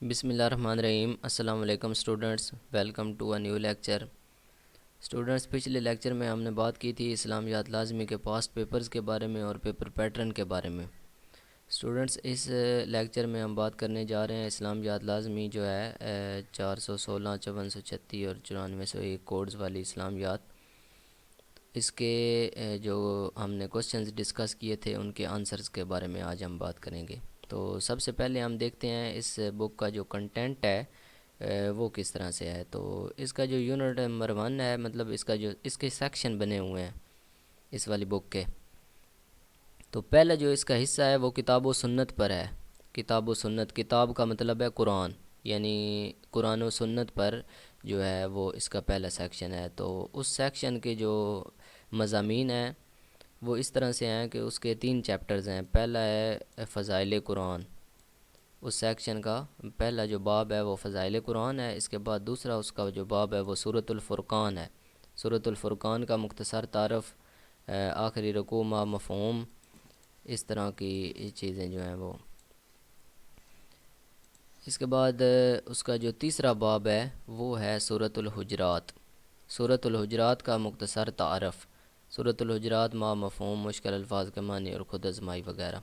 بسم اللہ الرحمن الرحیم۔ السلام علیکم students, welcome to a new lecture. Students, پچھلے لیکچر میں ہم نے بات کی تھی اسلامیات لازمی کے پاسٹ پیپرز کے بارے میں اور پیپر پیٹرن کے بارے میں۔ اسٹوڈنٹس، اس لیکچر میں ہم بات کرنے جا رہے ہیں اسلامیات لازمی جو ہے 416، 5436 اور 9401 کوڈز والی اسلامیات۔ اس کے جو ہم نے کوسچنز ڈسکس کیے تھے ان کے آنسرز کے بارے میں آج ہم بات کریں گے۔ تو سب سے پہلے ہم دیکھتے ہیں اس بک کا جو کنٹینٹ ہے وہ کس طرح سے ہے۔ تو اس کا جو یونٹ نمبر 1 ہے، مطلب اس کے سیکشن بنے ہوئے ہیں اس والی بک کے۔ تو پہلا جو اس کا حصہ ہے وہ کتاب و سنت پر ہے۔ کتاب و سنت، کتاب کا مطلب ہے قرآن، یعنی قرآن و سنت پر جو ہے وہ اس کا پہلا سیکشن ہے۔ تو اس سیکشن کے جو مضامین ہیں وہ اس طرح سے ہیں کہ اس کے 3 چیپٹرز ہیں۔ پہلا ہے فضائل قرآن، اس سیکشن کا پہلا جو باب ہے وہ فضائل قرآن ہے۔ اس کے بعد دوسرا اس کا جو باب ہے وہ سورۃ الفرقان ہے۔ سورۃ الفرقان کا مختصر تعارف، آخری رکوع ما مفہوم، اس طرح کی چیزیں جو ہیں وہ۔ اس کے بعد اس کا جو تیسرا باب ہے وہ ہے سورۃ الحجرات۔ سورۃ الحجرات کا مختصر تعارف، سورۃ الحجرات ما مفہوم، مشکل الفاظ کے معنی اور خود آزمائی وغیرہ۔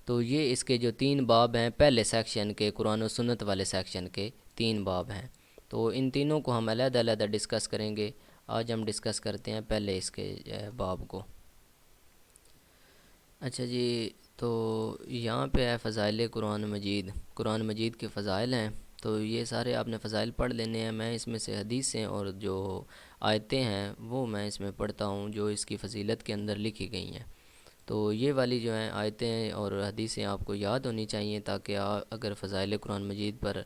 تو یہ اس کے جو 3 باب ہیں پہلے سیکشن کے، قرآن و سنت والے سیکشن کے 3 باب ہیں۔ تو ان تینوں کو ہم علیحدہ علیحدہ ڈسکس کریں گے۔ آج ہم ڈسکس کرتے ہیں پہلے اس کے باب کو۔ اچھا جی، تو یہاں پہ ہے فضائل قرآن مجید۔ قرآن مجید کے فضائل ہیں، تو یہ سارے آپ نے فضائل پڑھ لینے ہیں۔ میں اس میں سے حدیثیں اور جو آیتیں ہیں وہ میں اس میں پڑھتا ہوں جو اس کی فضیلت کے اندر لکھی گئی ہیں۔ تو یہ والی جو ہیں آیتیں اور حدیثیں آپ کو یاد ہونی چاہیے، تاکہ اگر فضائل قرآن مجید پر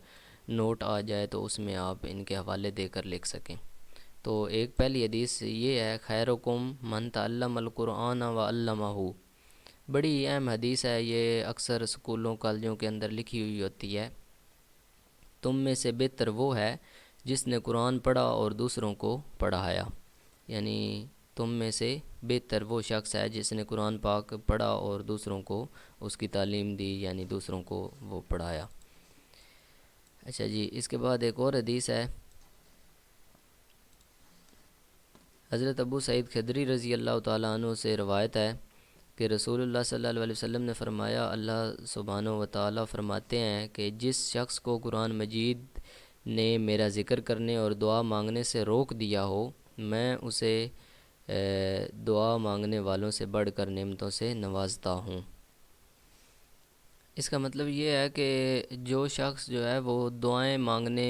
نوٹ آ جائے تو اس میں آپ ان کے حوالے دے کر لکھ سکیں۔ تو ایک پہلی حدیث یہ ہے، خیرکم من تعلم القرآن وعلمہ۔ بڑی اہم حدیث ہے یہ، اکثر اسکولوں کالجوں کے اندر لکھی ہوئی ہوتی ہے۔ تم میں سے بہتر وہ ہے جس نے قرآن پڑھا اور دوسروں کو پڑھایا، یعنی تم میں سے بہتر وہ شخص ہے جس نے قرآن پاک پڑھا اور دوسروں کو اس کی تعلیم دی، یعنی دوسروں کو وہ پڑھایا۔ اچھا جی، اس کے بعد ایک اور حدیث ہے، حضرت ابو سعید خدری رضی اللہ تعالیٰ عنہ سے روایت ہے کہ رسول اللہ صلی اللہ علیہ وسلم نے فرمایا، اللہ سبحانہ و تعالیٰ فرماتے ہیں کہ جس شخص کو قرآن مجید نے میرا ذکر کرنے اور دعا مانگنے سے روک دیا ہو، میں اسے دعا مانگنے والوں سے بڑھ کر نعمتوں سے نوازتا ہوں۔ اس کا مطلب یہ ہے کہ جو شخص جو ہے وہ دعائیں مانگنے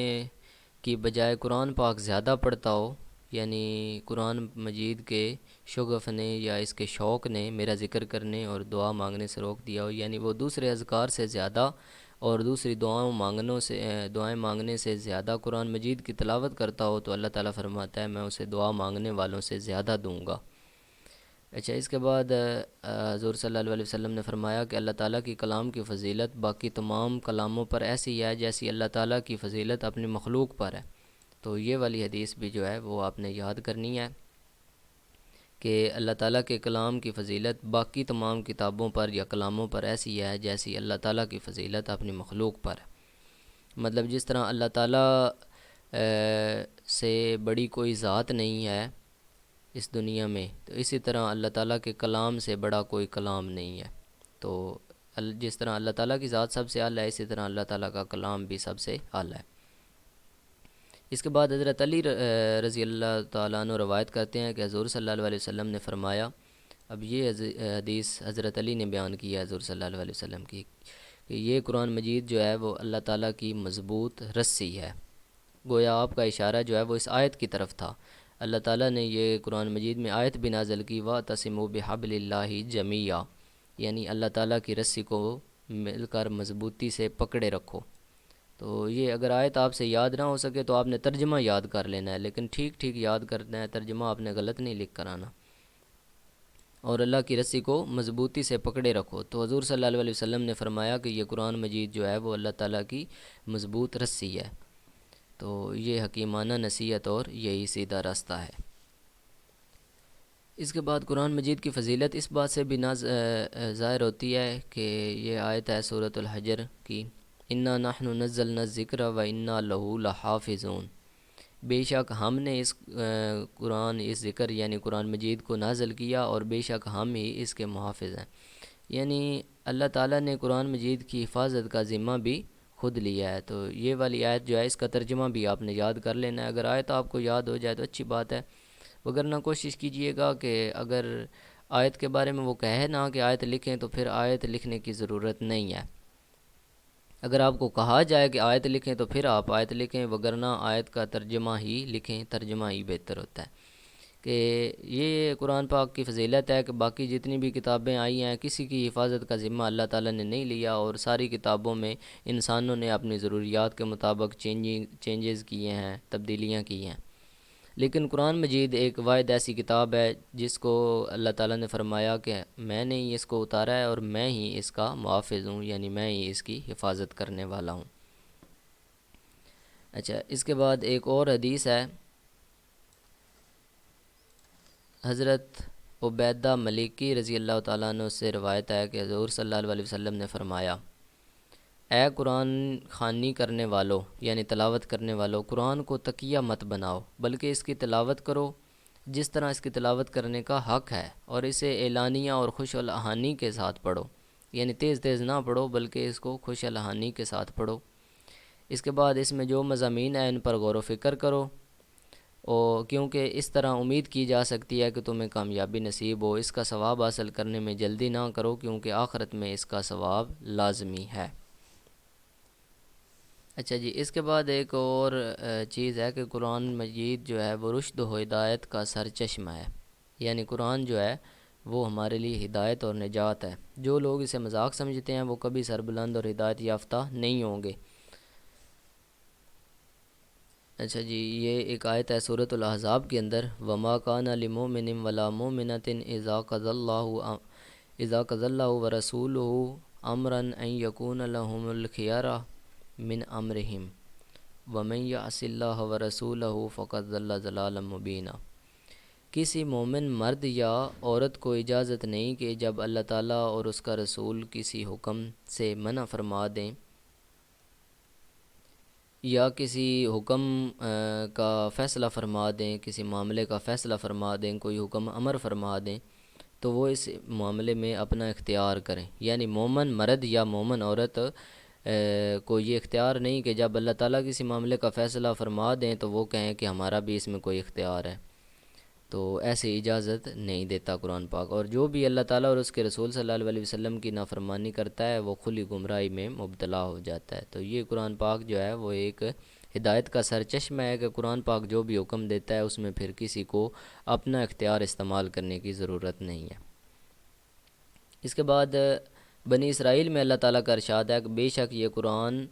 کی بجائے قرآن پاک زیادہ پڑھتا ہو، یعنی قرآن مجید کے شغف نے یا اس کے شوق نے میرا ذکر کرنے اور دعا مانگنے سے روک دیا ہو، یعنی وہ دوسرے اذکار سے زیادہ اور دوسری دعائیں مانگنے سے زیادہ قرآن مجید کی تلاوت کرتا ہو، تو اللہ تعالیٰ فرماتا ہے میں اسے دعا مانگنے والوں سے زیادہ دوں گا۔ اچھا، اس کے بعد حضور صلی اللہ علیہ وسلم نے فرمایا کہ اللہ تعالیٰ کی کلام کی فضیلت باقی تمام کلاموں پر ایسی ہے جیسی اللہ تعالیٰ کی فضیلت اپنی مخلوق پر ہے۔ تو یہ والی حدیث بھی جو ہے وہ آپ نے یاد کرنی ہے کہ اللہ تعالیٰ کے کلام کی فضیلت باقی تمام کتابوں پر یا کلاموں پر ایسی ہے جیسی اللہ تعالیٰ کی فضیلت اپنی مخلوق پر ہے۔ مطلب جس طرح اللہ تعالیٰ سے بڑی کوئی ذات نہیں ہے اس دنیا میں، تو اسی طرح اللہ تعالیٰ کے کلام سے بڑا کوئی کلام نہیں ہے۔ تو جس طرح اللہ تعالیٰ کی ذات سب سے اعلیٰ ہے، اسی طرح اللہ تعالیٰ کا کلام بھی سب سے اعلیٰ ہے۔ اس کے بعد حضرت علی رضی اللہ تعالیٰ عنہ روایت کرتے ہیں کہ حضور صلی اللہ علیہ وسلم نے فرمایا، اب یہ حدیث حضرت علی نے بیان کی ہے حضور صلی اللہ علیہ وسلم کی، کہ یہ قرآن مجید جو ہے وہ اللہ تعالیٰ کی مضبوط رسی ہے۔ گویا آپ کا اشارہ جو ہے وہ اس آیت کی طرف تھا۔ اللہ تعالیٰ نے یہ قرآن مجید میں آیت بھی نازل کی، وَاعْتَصِمُوا بِحَبْلِ اللَّهِ جَمِيعًا، یعنی اللہ تعالیٰ کی رسی کو مل کر مضبوطی سے پکڑے رکھو۔ تو یہ اگر آیت آپ سے یاد نہ ہو سکے تو آپ نے ترجمہ یاد کر لینا ہے، لیکن ٹھیک ٹھیک یاد کرنا ہے، ترجمہ آپ نے غلط نہیں لکھ کر آنا۔ اور اللہ کی رسی کو مضبوطی سے پکڑے رکھو۔ تو حضور صلی اللہ علیہ وسلم نے فرمایا کہ یہ قرآن مجید جو ہے وہ اللہ تعالیٰ کی مضبوط رسی ہے۔ تو یہ حکیمانہ نصیحت اور یہی سیدھا راستہ ہے۔ اس کے بعد قرآن مجید کی فضیلت اس بات سے بھی ظاہر ہوتی ہے کہ یہ آیت ہے سورۃ الحجر کی، انا نحن نزلنا الذکر و انا لہ لحافظون، بے شک ہم نے اس قرآن، اس ذکر یعنی قرآن مجید کو نازل کیا اور بے شک ہم ہی اس کے محافظ ہیں۔ یعنی اللہ تعالیٰ نے قرآن مجید کی حفاظت کا ذمہ بھی خود لیا ہے۔ تو یہ والی آیت جو ہے اس کا ترجمہ بھی آپ نے یاد کر لینا ہے۔ اگر آیت آپ کو یاد ہو جائے تو اچھی بات ہے، وگرنہ کوشش کیجئے گا کہ اگر آیت کے بارے میں وہ کہے نا کہ آیت لکھیں تو پھر آیت لکھنے کی ضرورت نہیں ہے۔ اگر آپ کو کہا جائے کہ آیت لکھیں تو پھر آپ آیت لکھیں، وگرنہ آیت کا ترجمہ ہی لکھیں، ترجمہ ہی بہتر ہوتا ہے۔ کہ یہ قرآن پاک کی فضیلت ہے کہ باقی جتنی بھی کتابیں آئی ہیں کسی کی حفاظت کا ذمہ اللہ تعالیٰ نے نہیں لیا، اور ساری کتابوں میں انسانوں نے اپنی ضروریات کے مطابق چینجز کیے ہیں، تبدیلیاں کی ہیں، لیکن قرآن مجید ایک واحد ایسی کتاب ہے جس کو اللہ تعالیٰ نے فرمایا کہ میں نے ہی اس کو اتارا ہے اور میں ہی اس کا محافظ ہوں، یعنی میں ہی اس کی حفاظت کرنے والا ہوں۔ اچھا، اس کے بعد ایک اور حدیث ہے، حضرت عبیدہ ملیکی رضی اللہ تعالیٰ عنہ سے روایت ہے کہ حضور صلی اللہ علیہ وسلم نے فرمایا، اے قرآن خوانی کرنے والو یعنی تلاوت کرنے والو، قرآن کو تقیہ مت بناؤ بلکہ اس کی تلاوت کرو جس طرح اس کی تلاوت کرنے کا حق ہے، اور اسے اعلانیہ اور خوش الحانی کے ساتھ پڑھو، یعنی تیز تیز نہ پڑھو بلکہ اس کو خوش الحانی کے ساتھ پڑھو۔ اس کے بعد اس میں جو مضامین ہیں ان پر غور و فکر کرو، اور کیونکہ اس طرح امید کی جا سکتی ہے کہ تمہیں کامیابی نصیب ہو۔ اس کا ثواب حاصل کرنے میں جلدی نہ کرو کیونکہ آخرت میں اس کا ثواب لازمی ہے۔ اچھا جی، اس کے بعد ایک اور چیز ہے کہ قرآن مجید جو ہے وہ رشد و ہدایت کا سرچشمہ ہے، یعنی قرآن جو ہے وہ ہمارے لیے ہدایت اور نجات ہے۔ جو لوگ اسے مذاق سمجھتے ہیں وہ کبھی سربلند اور ہدایت یافتہ نہیں ہوں گے۔ اچھا جی، یہ ایک آیت ہے سورۃ الاحزاب کے اندر، وَمَا كَانَ لِمُؤْمِنٍ وَلَا مُؤْمِنَةٍ إِذَا قَضَى اللَّهُ وَرَسُولُهُ أَمْرًا أَن يَكُونَ لَهُمُ الْخِيَرَةُ مِنْ أَمْرِهِمْ وَمَن يَعْصِ اللَّهَ وَرَسُولَهُ فَقَدْ ضَلَّ ضَلَالًا مُبِينًا۔ کسی مومن مرد یا عورت کو اجازت نہیں کہ جب اللہ تعالیٰ اور اس کا رسول کسی حکم سے منع فرما دیں یا کسی حکم کا فیصلہ فرما دیں، کسی معاملے کا فیصلہ فرما دیں، کوئی حکم امر فرما دیں، تو وہ اس معاملے میں اپنا اختیار کریں۔ یعنی مومن مرد یا مومن عورت کو یہ اختیار نہیں کہ جب اللہ تعالیٰ کسی معاملے کا فیصلہ فرما دیں تو وہ کہیں کہ ہمارا بھی اس میں کوئی اختیار ہے، تو ایسی اجازت نہیں دیتا قرآن پاک۔ اور جو بھی اللہ تعالیٰ اور اس کے رسول صلی اللہ علیہ وسلم کی نافرمانی کرتا ہے وہ کھلی گمراہی میں مبتلا ہو جاتا ہے۔ تو یہ قرآن پاک جو ہے وہ ایک ہدایت کا سرچشمہ ہے کہ قرآن پاک جو بھی حکم دیتا ہے اس میں پھر کسی کو اپنا اختیار استعمال کرنے کی ضرورت نہیں ہے۔ اس کے بعد بنی اسرائیل میں اللہ تعالیٰ کا ارشاد ہے کہ بے شک یہ قرآن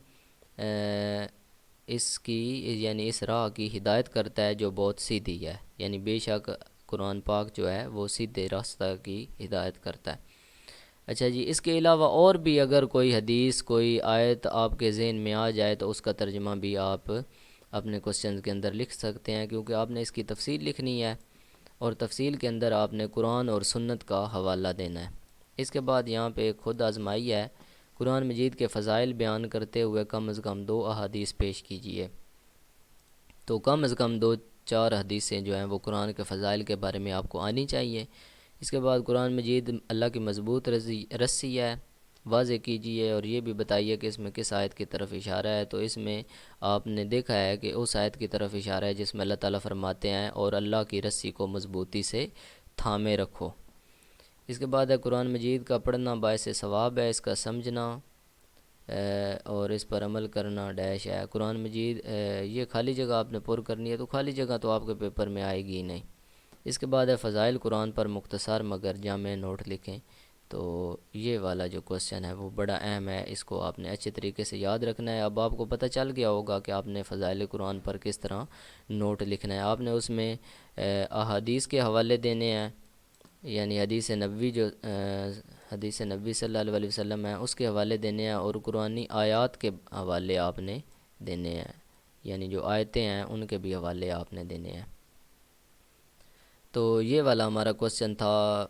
اس کی یعنی اس راہ کی ہدایت کرتا ہے جو بہت سیدھی ہے، یعنی بے شک قرآن پاک جو ہے وہ سیدھے راستہ کی ہدایت کرتا ہے۔ اچھا جی، اس کے علاوہ اور بھی اگر کوئی حدیث، کوئی آیت آپ کے ذہن میں آ جائے تو اس کا ترجمہ بھی آپ اپنے کوسچنز کے اندر لکھ سکتے ہیں، کیونکہ آپ نے اس کی تفصیل لکھنی ہے اور تفصیل کے اندر آپ نے قرآن اور سنت کا حوالہ دینا ہے۔ اس کے بعد یہاں پہ ایک خود آزمائی ہے، قرآن مجید کے فضائل بیان کرتے ہوئے کم از کم 2 احادیث پیش کیجیے۔ تو کم از کم 2-4 حدیثیں جو ہیں وہ قرآن کے فضائل کے بارے میں آپ کو آنی چاہیے۔ اس کے بعد قرآن مجید اللہ کی مضبوط رسی ہے، واضح کیجیے اور یہ بھی بتائیے کہ اس میں کس آیت کی طرف اشارہ ہے۔ تو اس میں آپ نے دیکھا ہے کہ اس آیت کی طرف اشارہ ہے جس میں اللہ تعالیٰ فرماتے ہیں اور اللہ کی رسی کو مضبوطی سے تھامے رکھو۔ اس کے بعد ہے قرآن مجید کا پڑھنا باعث ثواب ہے، اس کا سمجھنا اور اس پر عمل کرنا ڈیش ہے۔ قرآن مجید یہ خالی جگہ آپ نے پر کرنی ہے، تو خالی جگہ تو آپ کے پیپر میں آئے گی ہی نہیں۔ اس کے بعد ہے فضائل قرآن پر مختصر مگر جامع نوٹ لکھیں۔ تو یہ والا جو کوسچن ہے وہ بڑا اہم ہے، اس کو آپ نے اچھے طریقے سے یاد رکھنا ہے۔ اب آپ کو پتہ چل گیا ہوگا کہ آپ نے فضائل قرآن پر کس طرح نوٹ لکھنا ہے۔ آپ نے اس میں احادیث کے حوالے دینے ہیں، یعنی حدیث نبوی جو حدیث نبوی صلی اللہ علیہ وسلم ہے اس کے حوالے دینے ہیں، اور قرآنی آیات کے حوالے آپ نے دینے ہیں، یعنی جو آیتیں ہیں ان کے بھی حوالے آپ نے دینے ہیں۔ تو یہ والا ہمارا کوسچن تھا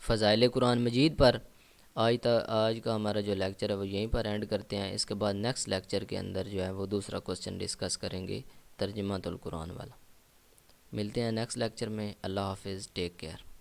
فضائل قرآن مجید پر۔ آج کا ہمارا جو لیکچر ہے وہ یہیں پر اینڈ کرتے ہیں. اس کے بعد نیکسٹ لیکچر کے اندر جو ہے وہ دوسرا کوسچن ڈسکس کریں گے ترجمہ القرآن والا. ملتے ہیں نیکسٹ لیکچر میں. اللہ حافظ. Take care.